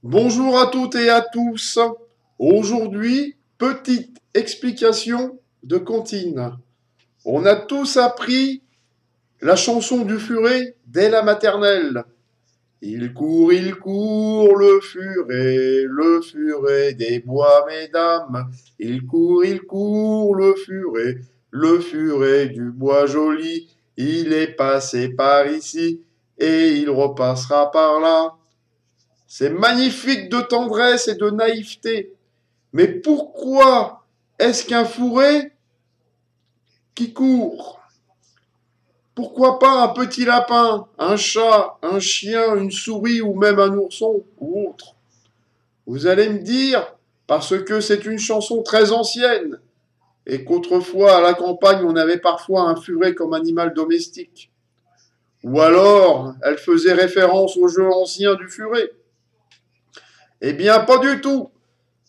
Bonjour à toutes et à tous. Aujourd'hui, petite explication de comptine. On a tous appris la chanson du furet dès la maternelle. Il court, le furet des bois, mesdames. Il court, le furet du bois joli. Il est passé par ici et il repassera par là. C'est magnifique de tendresse et de naïveté. Mais pourquoi est-ce qu'un furet qui court? Pourquoi pas un petit lapin, un chat, un chien, une souris ou même un ourson ou autre? Vous allez me dire, parce que c'est une chanson très ancienne et qu'autrefois à la campagne on avait parfois un furet comme animal domestique. Ou alors elle faisait référence au jeu ancien du furet. Eh bien pas du tout.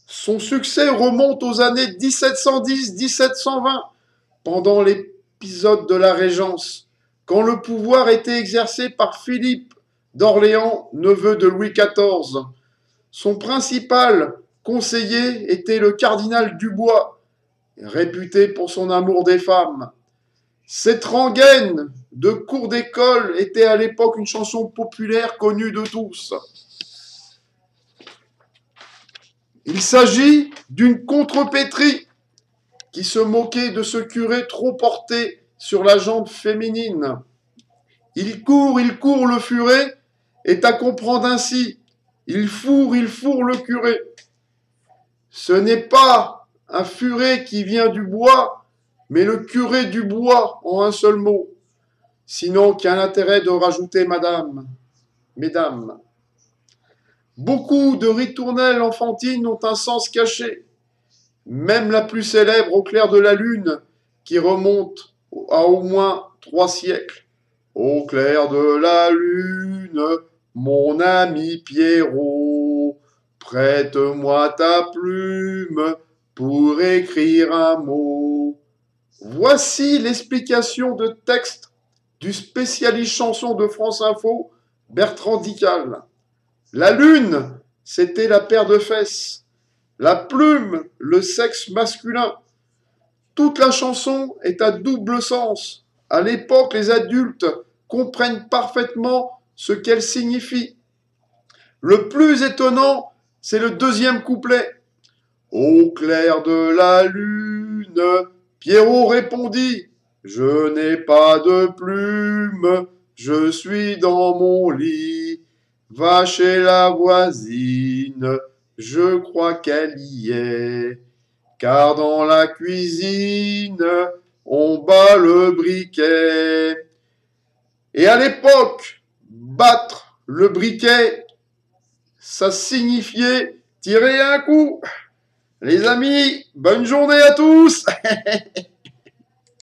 Son succès remonte aux années 1710-1720, pendant l'épisode de la Régence, quand le pouvoir était exercé par Philippe d'Orléans, neveu de Louis XIV. Son principal conseiller était le cardinal Dubois, réputé pour son amour des femmes. Cette rengaine de cour d'école était à l'époque une chanson populaire connue de tous. Il s'agit d'une contrepétrie qui se moquait de ce curé trop porté sur la jambe féminine. Il court, le furet, est à comprendre ainsi. Il fourre, le curé. Ce n'est pas un furet qui vient du bois, mais le curé du bois en un seul mot. Sinon, qu'il y a l'intérêt de rajouter madame, mesdames. Beaucoup de ritournelles enfantines ont un sens caché. Même la plus célèbre au clair de la lune, qui remonte à au moins 3 siècles. Au clair de la lune, mon ami Pierrot, prête-moi ta plume pour écrire un mot. Voici l'explication de texte du spécialiste chanson de France Info, Bertrand Dical. La lune, c'était la paire de fesses. La plume, le sexe masculin. Toute la chanson est à double sens. À l'époque, les adultes comprennent parfaitement ce qu'elle signifie. Le plus étonnant, c'est le deuxième couplet. Au clair de la lune, Pierrot répondit, je n'ai pas de plume, je suis dans mon lit. Va chez la voisine, je crois qu'elle y est. Car dans la cuisine, on bat le briquet. Et à l'époque, battre le briquet, ça signifiait tirer un coup. Les amis, bonne journée à tous